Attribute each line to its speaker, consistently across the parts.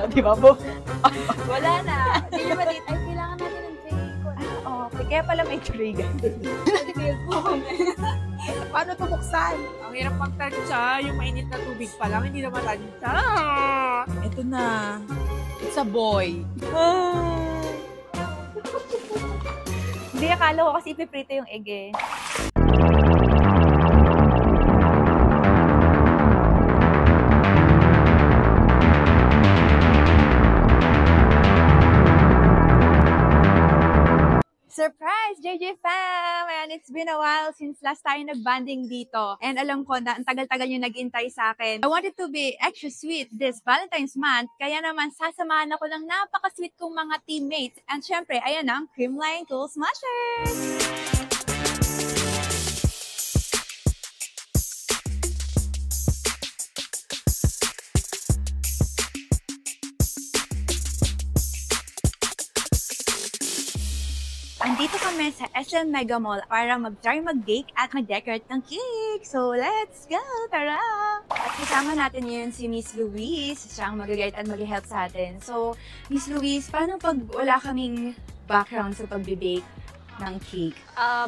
Speaker 1: Di ba po?
Speaker 2: Wala na. Hindi nyo madit. Ay, kailangan natin ng tray.
Speaker 1: Okay, kaya pala may tray, guys. Paano ito buksan?
Speaker 3: Ang hirap magtansya, yung mainit na tubig pa lang, hindi na matansya.
Speaker 1: Ito na. It's a boy.
Speaker 2: Hindi, akala ko kasi ipiprito yung egg eh. Surprise, JJ fam! Ayan, it's been a while since last tayo nag-banding dito. And alam ko na ang tagal-tagal yung nag-intay sa akin. I wanted to be extra sweet this Valentine's month. Kaya naman, sasamahan ako ng napaka-sweet kong mga teammates. And syempre, ayan ang Creamline Cool Smashers! Andito kami sa SM Mega Mall para mag-try mag-bake at mag-decorate ng cake. So, let's go! Tara! At kasama natin yun si Miss Louise. Siya ang mag-guide at mag-help sa atin. So, Miss Louise, paano pag wala kaming background sa pag-bake ng cake?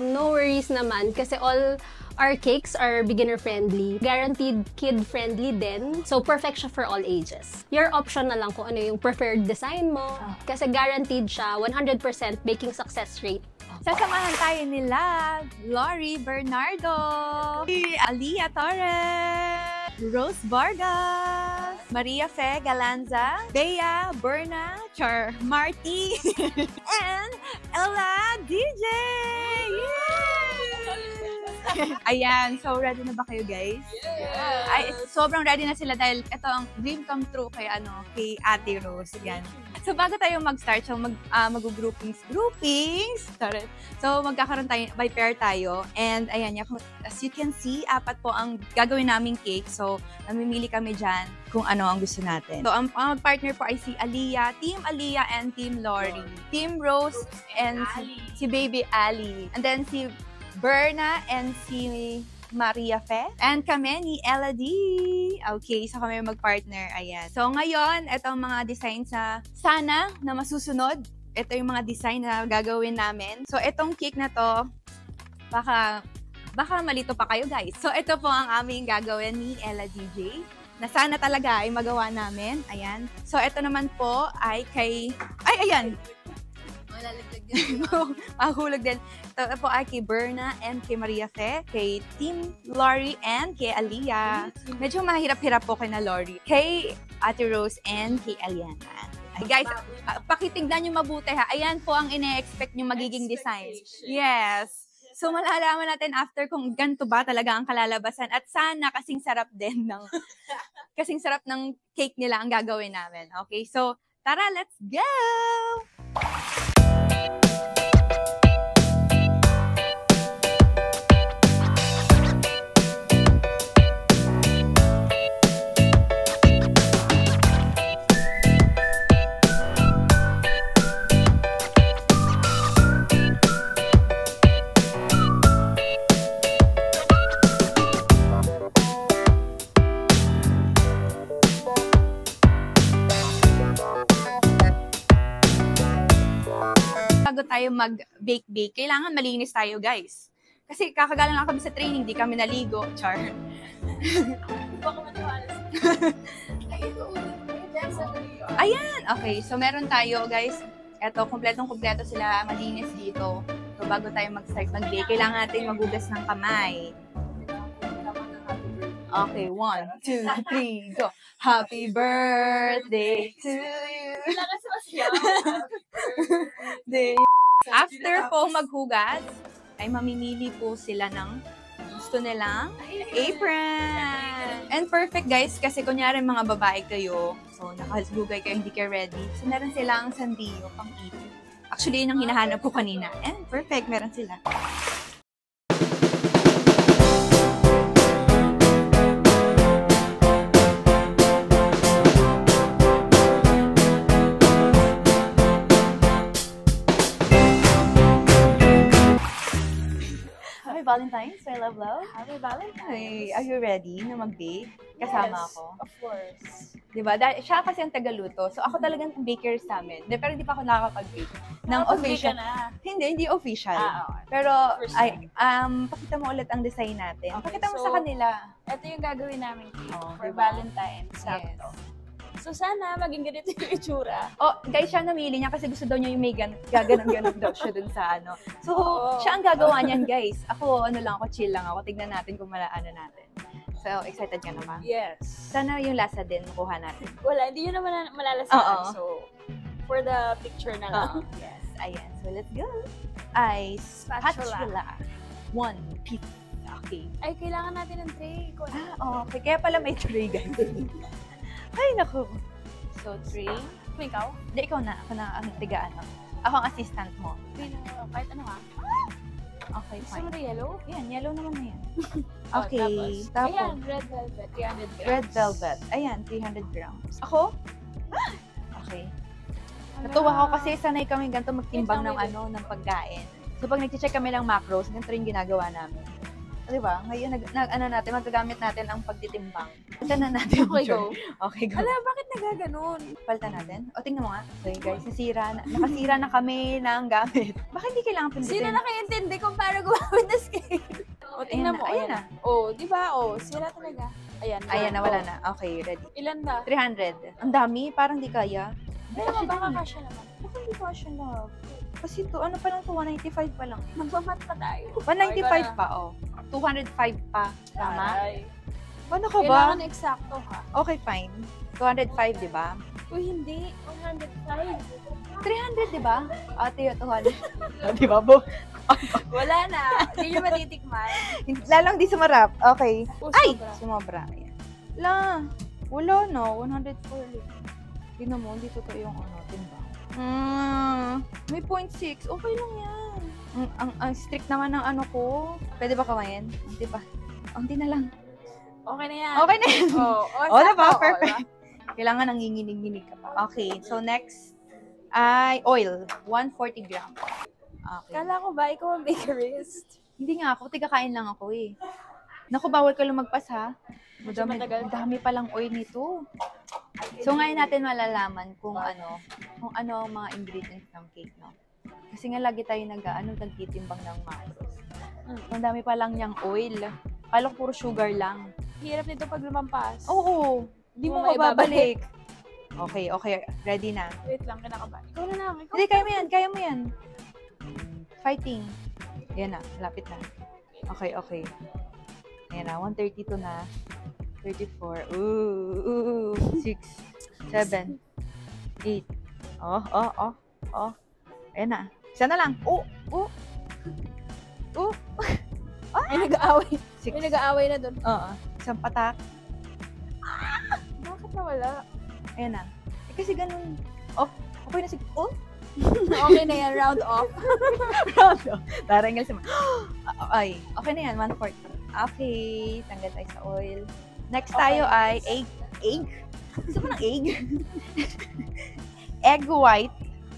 Speaker 4: No worries naman kasi all our cakes are beginner-friendly. Guaranteed kid-friendly din. So, perfect siya for all ages. Your option na lang kung ano yung preferred design mo. Kasi guaranteed siya 100% baking success rate.
Speaker 2: Sasamahan tayo nila Lori Bernardo, Alia Torres, Rose Vargas, Maria Fe Galanza, Bea Berna, Char Marty, and Ella DJ! Ayan, so ready na ba kayo guys?
Speaker 3: Yeah.
Speaker 2: Ay, sobrang ready na sila dahil ito ang dream come true kay Ate Rose. Yan. So bago tayo mag-start, so mag-groupings. So magkakaroon tayo, by pair tayo. And ayan, as you can see, 4 po ang gagawin naming cake. So namimili kami dyan kung ano ang gusto natin. So ang partner po ay si Alia, Team Alia and Team Lori. Team Rose and si Baby Ali. And then si Berna and si Maria Fe. And kami ni Ella D. Okay, so kami mag-partner. Ayan. So ngayon, ito ang mga designs na sana na masusunod. Ito yung mga design na gagawin namin. So itong cake na to, baka malito pa kayo guys. So ito po ang aming gagawin ni Ella DJ. Na sana talaga ay magawa namin. Ayan. So ito naman po ay kay... Ay, ayan!
Speaker 4: Malalaglag din.
Speaker 2: Mahulog din. Ito po ay kay Berna and kay Maria Fe, kay Team Lori and kay Alia. Medyo mahirap-hirap po kay na Lori. Kay Ate Rose and kay Aliana. Ay, guys, pakitignan nyo mabuti ha. Ayan po ang ine-expect nyo magiging design. Yes. So malalaman natin after kung ganito ba talaga ang kalalabasan. At sana kasing sarap din ng cake nila ang gagawin namin. Okay, so tara, let's go! Bago tayo mag-bake, kailangan malinis tayo, guys. Kasi kakagaling lang kami sa training, di kami naligo. Char. Ayan! Okay, so meron tayo, guys. Eto, kompletong-kompleto sila, malinis dito. So bago tayo mag-start mag-bake, kailangan natin magugas ng kamay. Okay, 1, 2, 3, go! Happy birthday to you! After po maghugas, ay mamimili po sila ng gusto nilang apron. And perfect guys, kasi kunyari mga babae kayo, so nakahugay kayo, hindi kayo ready. So meron silang sandiyo pang apron. Actually, yun ang hinahanap ko kanina. And perfect, meron sila. Valentine's, my love.
Speaker 5: Happy Valentine's.
Speaker 2: Hey, are you ready na mag-bake? Kasama
Speaker 5: Yes,
Speaker 2: ako.
Speaker 5: Of course.
Speaker 2: Diba? Dahil siya kasi ang tagaluto. So, ako talagang baker sa amin. Pero hindi pa ako nakakapag-bake. Ng official.
Speaker 5: Na.
Speaker 2: Hindi official.
Speaker 5: Okay.
Speaker 2: Pero,
Speaker 5: First
Speaker 2: pakita mo ulit ang design natin.
Speaker 5: Okay,
Speaker 2: Pakita mo
Speaker 5: so,
Speaker 2: sa kanila.
Speaker 5: Ito yung gagawin namin cake for
Speaker 2: Diba?
Speaker 5: Valentine's. Sakto. So, sana maging ganito yung itsura.
Speaker 2: Oh, guys, siya namili niya kasi gusto daw niya yung may gaganon-ganon daw siya dun sa ano. So,
Speaker 5: Oo.
Speaker 2: siya ang gagawa niyan, guys. Ako, chill lang ako. Tignan natin kung ano natin. So, excited ka na ba?
Speaker 5: Yes.
Speaker 2: Sana yung lasa din makuha natin.
Speaker 5: Wala, hindi yun naman malalasahan.
Speaker 2: Oo.
Speaker 5: So, for the picture na lang.
Speaker 2: Yes. Ayan. So, let's go.
Speaker 5: Spatula.
Speaker 2: 1 piece. Okay.
Speaker 5: Ay, kailangan natin ng tray.
Speaker 2: Okay. Kaya pala may tray, guys. Ay, naku. So, tray.
Speaker 5: Ikaw?
Speaker 2: Hindi, ikaw na. Ako na ang tiga, Ako ang assistant mo.
Speaker 5: Kahit ano ha?
Speaker 2: Okay,
Speaker 5: Gusto
Speaker 2: fine.
Speaker 5: mo na yellow?
Speaker 2: Yan, yellow naman na yan.
Speaker 5: Oh,
Speaker 2: Okay.
Speaker 5: Tapos, ayan, red velvet, 300 grams.
Speaker 2: Red velvet. Ayan, 300 grams. Ako? Okay. Natuwa ako kasi sanay kami ganito magtimbang ng ng pagkain. So pag nag-check kami ng macros, ganito rin ginagawa namin. So, di ba? Ngayon, magagamit natin ang pagtitimbang. Palitan na natin.
Speaker 5: Okay, go.
Speaker 2: Okay, go.
Speaker 5: Ala, bakit nagaganon?
Speaker 2: Palitan natin. O, tingnan mo nga. Okay, guys, nakasira na kami ng gamit. Bakit hindi kailangan pindutin?
Speaker 5: Sino nakaintindi kung paano gumamit ng scale? O, tingnan mo.
Speaker 2: Ayan na.
Speaker 5: O, di ba? O, sira talaga. Ayan.
Speaker 2: Ayan na, wala na. Okay, ready.
Speaker 5: Ilan ba?
Speaker 2: 300. Ang dami, parang di kaya.
Speaker 5: Pero baka kasya naman.
Speaker 2: Bakit hindi ko siya love? Kasi ito, ano pa lang to? 195 pa lang.
Speaker 5: Magmamat pa tayo.
Speaker 2: 195 pa, oh. 205 pa. Tama?
Speaker 5: Ay.
Speaker 2: Paano ka ba?
Speaker 5: Kailangan eksakto ha.
Speaker 2: Okay, fine. 205, di ba?
Speaker 5: Uy, hindi. 105.
Speaker 2: 300, di ba? Ate, 200. Di ba, Bo?
Speaker 5: Wala na. Hindi nyo matitikman.
Speaker 2: Lalong di sumarap. Okay.
Speaker 5: Oh,
Speaker 2: Ay!
Speaker 5: sobra.
Speaker 2: Sumobra. Ayan. Wala, no. 104 ulit. Tingnan mo, hindi totoo yung timbang. May 0.6. Okay lang yan. Ang strict naman ng ko. Pwede ba kamayin? Hindi pa. Hindi na lang.
Speaker 5: Okay na yan.
Speaker 2: Okay na yan.
Speaker 5: Oh,
Speaker 2: Diba?
Speaker 5: sakto.
Speaker 2: Perfect. Kailangan nanginginig-nginig ka pa. Okay. So, next ay oil. 140 grams. Okay.
Speaker 5: Kala ko ba ikaw ang bakerist?
Speaker 2: Hindi nga ako. Tigakain lang ako eh. Naku, bawal ka lumagpas ha. Madami palang oil nito. So, ngayon natin malalaman kung ano ang mga ingredients ng cake, no? Kasi nga lagi tayo nagtitimbang ng macros. Ang dami pa lang niyang oil. Kala ko puro sugar lang.
Speaker 5: Hirap nito pag lumampas.
Speaker 2: Oo. Hindi mo
Speaker 5: May
Speaker 2: mababalik. Okay. Ready na.
Speaker 5: Wait lang, kinakabahan. Ikaw na lang.
Speaker 2: Hindi, kaya mo yan. Fighting. Yan na, lapit na. Okay. Ayan na, 132 na. 34. Ooh. 6, 7, 8. Oh. Ayan na. Isa na lang. Oh.
Speaker 5: May nag-aaway.
Speaker 2: 6.
Speaker 5: May nag-aaway na doon.
Speaker 2: Oo. Isang patak.
Speaker 5: Bakit nawala?
Speaker 2: Ayan na. Kasi ganun. Oh, okay na
Speaker 5: Okay na yan, round off.
Speaker 2: Tarangal sa Ay, okay na yan, 1/4. Okay, tanggal tayo sa oil. Next tayo ay egg. Gusto mo ng egg? Egg white.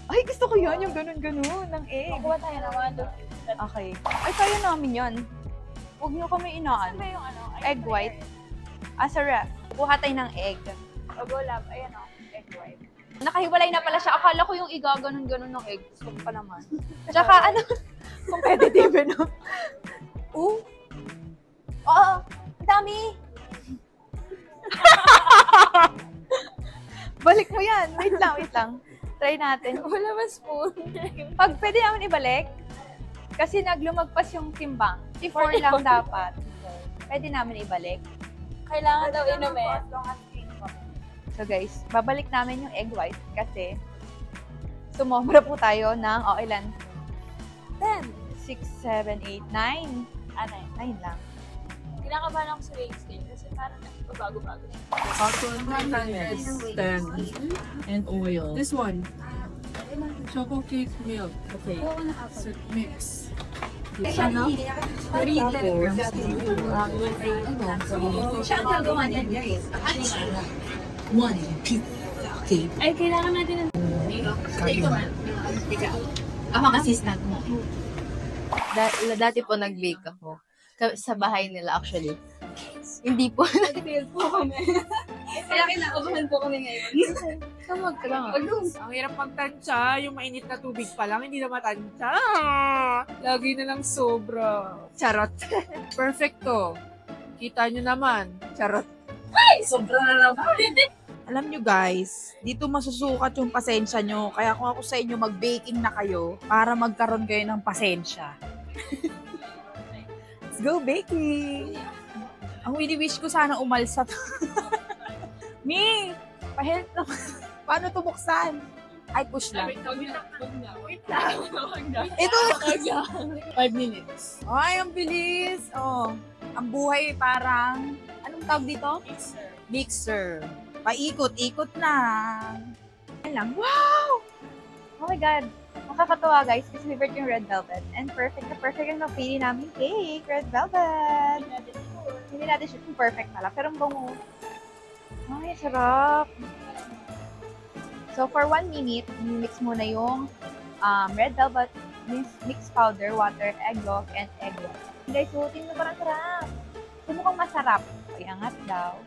Speaker 2: Ay, gusto ko yun, yung ganun-ganun ng egg.
Speaker 5: Makuha tayo na 1, 2, 3.
Speaker 2: Okay. Ay, kaya namin yun. Huwag niyo kami inaan.
Speaker 5: Saan ba yung
Speaker 2: Egg white. Sa ref. Kuha tayo ng egg.
Speaker 5: Go lab. Ayan o. Egg white.
Speaker 2: Nakahiwalay na pala siya. Akala ko yung igaganon-ganon ng egg. Gusto ko pa naman. Tsaka, competitive, no? Oo, ang dami. Balik mo yan. Wait lang. Try natin.
Speaker 5: Wala ba spoon?
Speaker 2: Pag pwede namin ibalik, kasi naglumagpas yung timbang. 4 lang dapat. Pwede namin ibalik.
Speaker 5: Kailangan daw inumin.
Speaker 2: So guys, babalik namin yung egg white kasi sumobra po tayo ng, ilan?
Speaker 5: 10.
Speaker 2: 6, 7, 8, 9. 9 lang.
Speaker 5: Kinakabahan ako sa weighing scale kasi parang bago-bago.
Speaker 1: Cotton candies, 10. And oil. This one. Choco cake milk. Okay. So, mix. Ano? 3 grams.
Speaker 2: Siya ang gagawa niyan, guys.
Speaker 1: 1 piece. Okay.
Speaker 5: Ay, kailangan natin ng...
Speaker 2: Ako ang assistant mo. Dati po nag-bake ako. Sa bahay nila actually. Hindi po. Nag-fail po kami. Kaya kinakabahan po kami ngayon. Kamag ka lang.
Speaker 3: Ang hirap magtansya, yung mainit na tubig pa lang, hindi na matansya. Lagi na lang sobra.
Speaker 2: Charot.
Speaker 3: Perfecto. Kita nyo naman.
Speaker 2: Charot.
Speaker 1: Sobra na naman. Alam nyo guys, dito masusukat yung pasensya nyo. Kaya kung ako sa inyo, mag-baking na kayo para magkaroon kayo ng pasensya. Let's go baking! Ang wini-wish ko sana umalsa to. Mi! Pa-help naman. Paano to buksan? Ay, push lang.
Speaker 3: Wait lang.
Speaker 1: Ito!
Speaker 3: 5 minutes.
Speaker 1: Ay, ang bilis! Oh, ang buhay parang, anong tawag dito? Mixer. Paikot-ikot lang.
Speaker 2: Yan lang. Wow! Oh my God. Nakakatawa guys kasi favorite yung red velvet. And perfect na perfect ang napili namin cake. Red velvet. Hindi natin siya kung perfect pala. Pero ang bango. Ay, sarap. So for 1 minute, mix muna yung red velvet mix powder, water, egg yolk, and egg white. Guys, suotin mo parang sarap. So mukhang masarap. Iangat daw.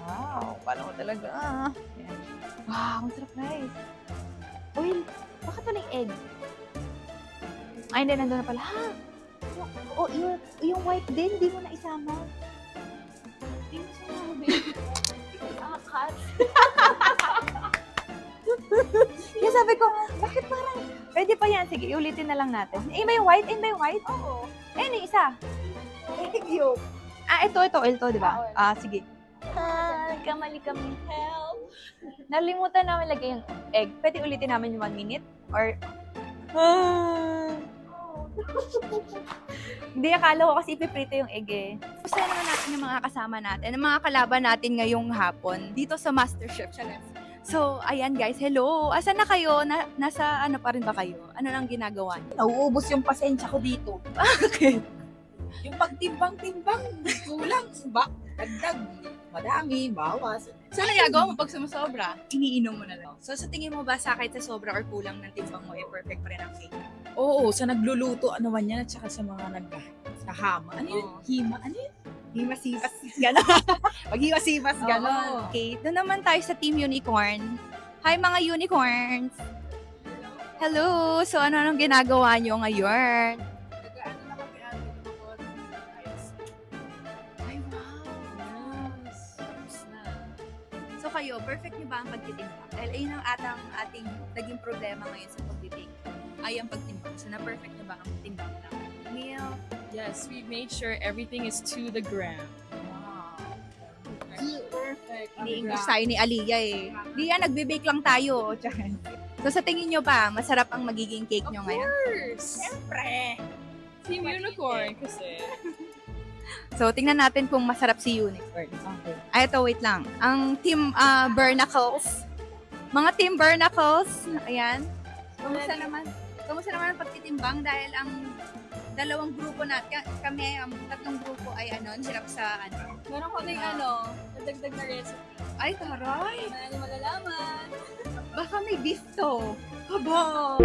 Speaker 2: Wow, paano ko talaga. Ayan. Wow, ang sarap guys. Uy, bakit ito na yung egg? Ay, hindi, nandun na pala. Ha? Oo, yung white din, di mo na isama. Hindi mo sinabi. Akat. Kaya sabi ko, bakit parang, pwede pa yan. Sige, iulitin na lang natin. Eh, ba yung white? Eh, ba yung white? Oo. Eh, ano yung isa? Egg yolk. Ito, di ba? Sige. Nagkamali kami. Help! Nalimutan namin lagay yung egg. Pwede ulitin namin yung 1 minute? Or... Hindi, akala ko kasi ipiprito yung egg eh. Gusto naman natin yung mga kasama natin, yung mga kalaban natin ngayong hapon dito sa MasterChef Challenge. So, ayan guys, hello! Asan na kayo? Nasa ano pa rin ba kayo? Ano nang ginagawa niyo?
Speaker 1: Nauubos yung pasensya ko dito.
Speaker 2: Bakit?
Speaker 1: Yung pagtimbang-timbang, kulang, dagdag, madami, bawas.
Speaker 2: So, nagagawa mo pag sumusobra, iniinom mo na lang. So, sa tingin mo ba sa kahit sa sobra or kulang ng timbang mo, perfect pa rin ang cake?
Speaker 1: Oo, sa nagluluto, ano man yan, at saka sa mga sa hama. Ano yun?
Speaker 2: Oo.
Speaker 1: Hima, ano yun?
Speaker 2: Himas-himas, gano'n.
Speaker 1: Pag-himas-himas, gano'n.
Speaker 2: Okay, doon naman tayo sa Team Unicorn. Hi mga unicorns! Hello! So, ano nang ginagawa nyo ngayon?
Speaker 3: Nag-ano na kami
Speaker 2: Ay, wow! Tapos na. So, kayo, perfect nyo ba ang pagtitimbang? Dahil ayun ang ating naging problema ngayon sa pagtitimbang. Ay, ang pagtimbang. So, na-perfect nyo ba ang timbang ng meal?
Speaker 6: Yes, we made sure everything is to the gram.
Speaker 3: perfect.
Speaker 2: Ini-English tayo ni Aliyah eh. Aliyah, nagbe-bake lang tayo. So, sa tingin nyo ba, masarap ang magiging cake nyo ngayon?
Speaker 1: Siyempre!
Speaker 6: Team Unicorn kasi.
Speaker 2: So, tingnan natin kung masarap si Unicorn.
Speaker 1: Okay.
Speaker 2: Ay, ito, wait lang. Ang Team Burnacles. Mga Team Burnacles. Ayan. Kamusta naman ang pagtitimbang dahil ang dalawang grupo natin, kami, ang tatlong grupo ay hirap sa
Speaker 5: Meron kaming nadagdag na recipe.
Speaker 2: Ay, taray!
Speaker 5: Marami malalaman.
Speaker 2: Baka may beef to. Haba!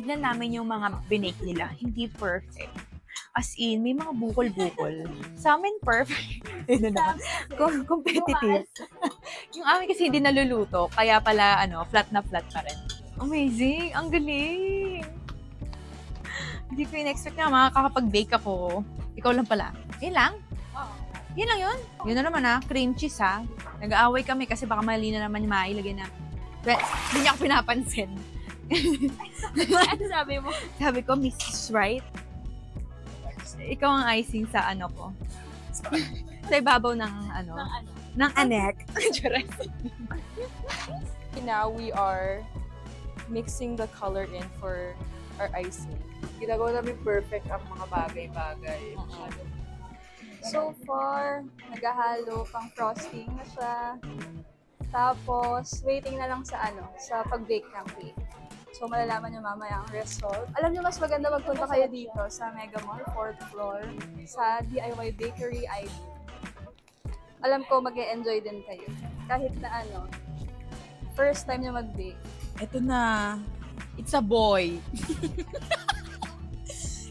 Speaker 2: tinignan namin yung mga binake nila. Hindi perfect. As in, may mga bukol-bukol. Sa amin, perfect. Ano naman? Competitive. Yung amin kasi hindi naluluto. Kaya pala, flat na flat pa rin. Amazing! Ang galing! Hindi ko in-expect na makakapag-bake ako. Ikaw lang pala. Yun lang? Yun lang yun. Yun na naman cream cheese Nag-aaway kami kasi baka mali na naman yung mailagay na. But, hindi niya ako pinapansin.
Speaker 5: Ano sabi mo?
Speaker 2: Sabi ko, Mrs. Right? Ikaw ang icing sa ko. Sa ibabaw ng ng anek.
Speaker 6: Now we are mixing the color in for our icing.
Speaker 3: Ginagawa namin perfect ang mga bagay-bagay.
Speaker 5: So far, naghahalo pang frosting na siya. Tapos, waiting na lang sa pag-bake ng cake. So, malalaman nyo mamaya ang result. Alam nyo, mas maganda magpunta kayo dito sa Mega Mall, 4th floor, sa DIY Bakery ID. Alam ko, mag-e-enjoy din kayo. Kahit na first time nyo mag-bake.
Speaker 1: Ito na. It's a boy.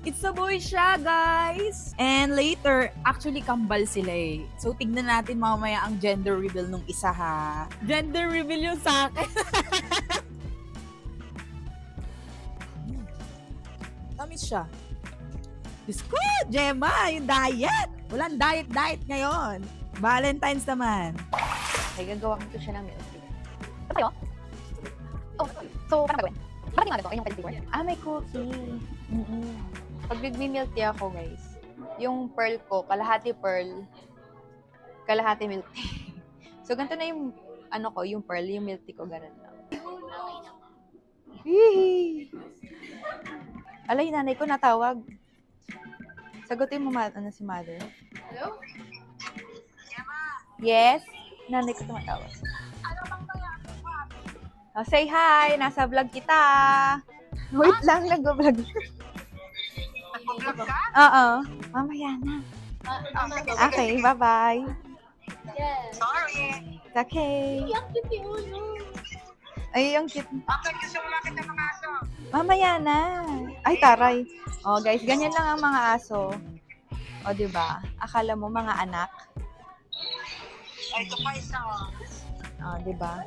Speaker 1: It's a boy siya, guys. And later, actually, kambal sila eh. So, tignan natin mamaya ang gender reveal nung isa ha. Gender reveal yung sa akin. Tamis siya. Diyos ko, Gemma, yung diet. Walang diet ngayon. Valentine's naman.
Speaker 2: Okay, gagawa ko siya ng milk tea. Ito tayo? Oh, so, paano gagawin? Bakit nga ito? Ay, yung flavor? May cookie. Pag nagmi-milk tea ako, guys, yung pearl ko, kalahati pearl, kalahati milk tea. So, ganito na yung, yung pearl, yung milk tea ko, ganun lang. Hihi! Alay, nanay ko natawag. Sagutin mo si mother. Hello? Yes? Nanay ko tumatawag. Oh, say hi! Nasa vlog kita! Wait lang, nag-vlog. Nag-vlog ka? Oo. Mamaya na. Okay, bye-bye.
Speaker 5: Yes.
Speaker 2: Sorry. It's okay.
Speaker 5: Ang cute yung ulo.
Speaker 2: Ay, ang cute. Bakit gusto mo makita mga aso? Mamaya na. Ay, taray. Oh, guys, ganyan lang ang mga aso. O, diba? Akala mo mga anak? Ay, ito pa isa. O, diba?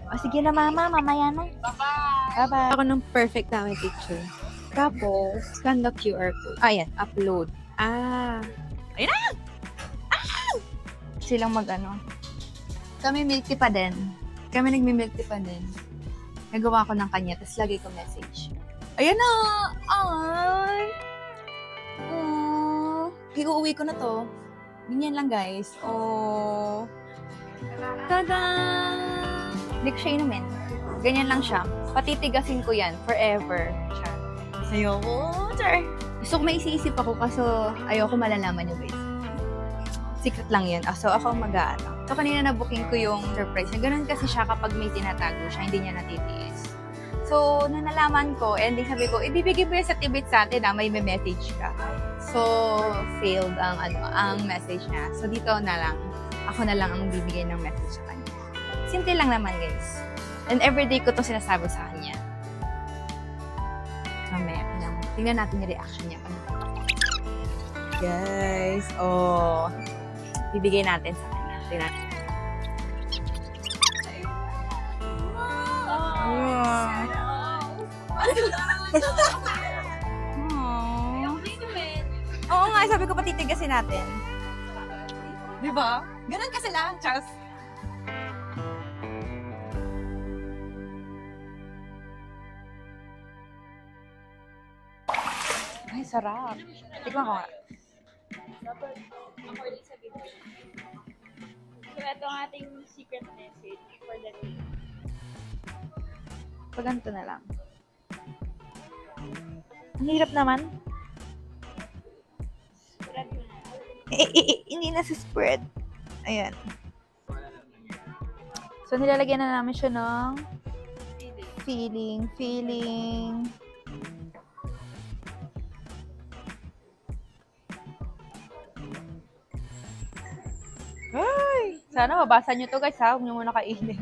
Speaker 2: O, sige na, mama. Mamaya na. Bye-bye. Bye-bye. Ako ng perfect namin picture. Tapos, scan the QR code. Ayan, upload. Ayun na! Silang Kami milk tea pa din. Kami nagmi-milk tea pa din. Nagawa ko ng kanya, tapos lagay ko message. Ayan na! Ay! Oh! Iuuwi ko na to. Ganyan lang, guys. Oh! Tada! Hindi ko siya inumin. Ganyan lang siya. Patitigasin ko yan forever. Char. Sayo ko. Char. Gusto ko may isiisip ako kaso ayoko malalaman nyo, guys. Secret lang yun. So, ako mag-aano. So, kanina na-booking ko yung surprise. Ganun kasi siya kapag may tinatago siya, hindi niya natitiis. So, nung nalaman ko, and sabi ko, ibibigay mo yan sa tibit sa atin may message ka. So, failed ang message niya. So, dito na lang. Ako na lang ang bibigay ng message sa kanya. Simple lang naman, guys. And everyday ko to sinasabi sa kanya. Mamaya, tingnan natin yung reaction niya. Guys, bibigay natin sa kanya. Tingnan natin. Oo nga, sabi ko patitigasin natin. Diba? Ganun kasi lang, Chas. Ay, sarap. Tikman ko nga.
Speaker 5: According sa video. So, ito ang ating secret message for the day.
Speaker 2: Pag ganito na lang. Ang hirap naman.
Speaker 5: Spread mo na.
Speaker 2: Hindi na sa spread. Ayan. So, nilalagyan na namin siya ng filling. Ay! Sana mabasa nyo to, guys, ha? Huwag nyo muna kainin.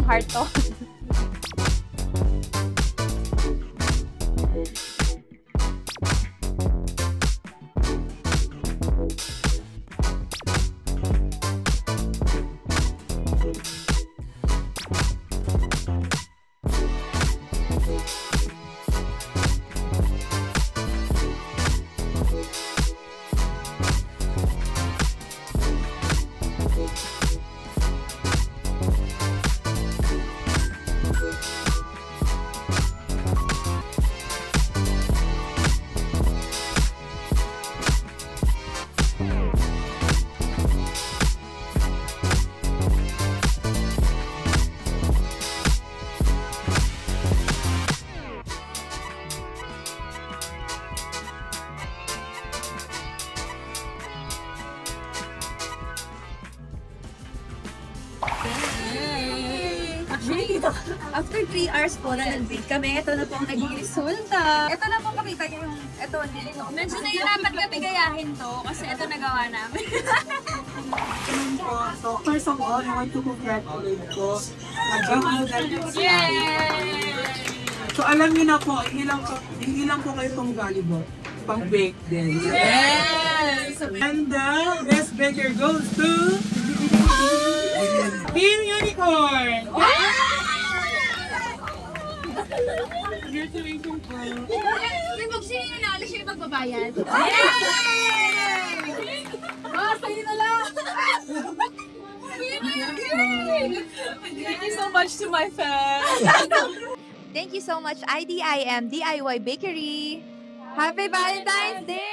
Speaker 2: heart to.
Speaker 7: After 3 hours po na nag-bake kami, ito na po ang naging resulta. Ito na po makita niyo yung, ito, medyo nahirapan kami gayahin to kasi ito nagawa namin.
Speaker 8: So, first of all, I want to congratulate ko.
Speaker 7: Yay!
Speaker 8: So, alam niyo na po, hindi lang po kayo pang volleyball, pang bake din.
Speaker 7: Yes!
Speaker 8: And the best baker goes to Team Unicorn! Congratulations po!
Speaker 7: Pag siya yung nanalo, siya yung magbabayad.
Speaker 3: Sa'yo na lang!
Speaker 6: Thank you so much to my fans.
Speaker 2: Thank you so much, IDIM DIY Bakery. Happy Valentine's Day!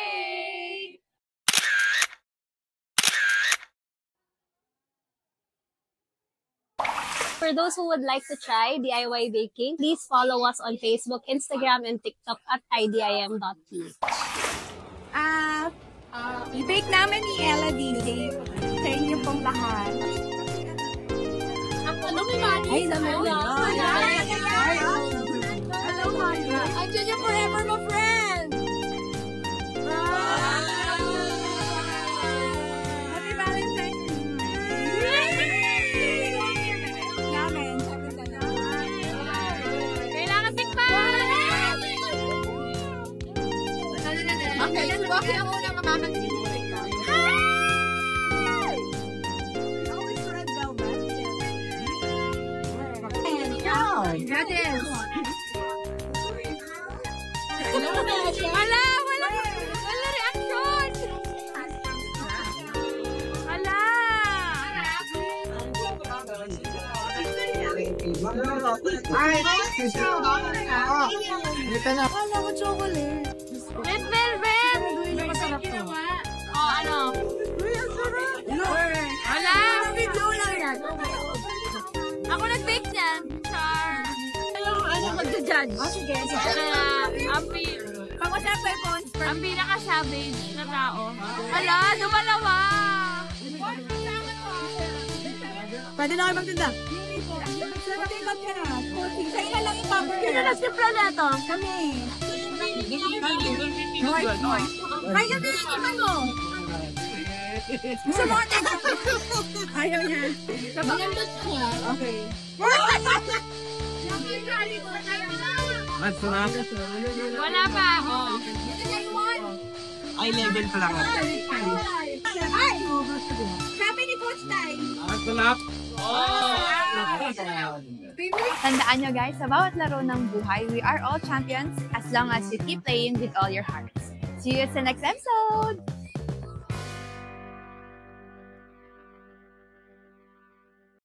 Speaker 4: For those who would like to try DIY baking, please follow us on Facebook, Instagram, and TikTok at idim.ph.
Speaker 2: I-bake namin ni Ella DJ sa inyo pong lahat. Ay, naman na.
Speaker 7: Hello, Maya. Andiyan yung forever, my friend.
Speaker 2: Happy Valentine's
Speaker 7: Kailangan tikman! Okay, let's walk yung una makakantin.
Speaker 2: Wala reaction! Wala!
Speaker 3: Wala ko chocolate.
Speaker 7: Red velvet!
Speaker 3: Masarap to.
Speaker 7: Oh, ano? Wala!
Speaker 3: Video lang yan.
Speaker 7: Ako nag-bake niyan. Char!
Speaker 3: Ano magja-judge? Sige, sige.
Speaker 7: Ang pinaka-savage na tao. Hala, dumalawa!
Speaker 3: Pwede na kayo magtinda. Sa'yo na lang yung cover.
Speaker 7: Sino nagsimpla na ito?
Speaker 3: Kami. Kaya kami, iman mo. Gusto mo ka ayaw niya.
Speaker 7: Nandot siya.
Speaker 3: Okay.
Speaker 7: Wala pa ako.
Speaker 8: Ay, level pa lang ako.
Speaker 3: Ay! Sabi ni Coach Tay.
Speaker 8: Sarap!
Speaker 2: Tandaan nyo guys, sa bawat laro ng buhay, we are all champions as long as you keep playing with all your hearts. See you sa next episode!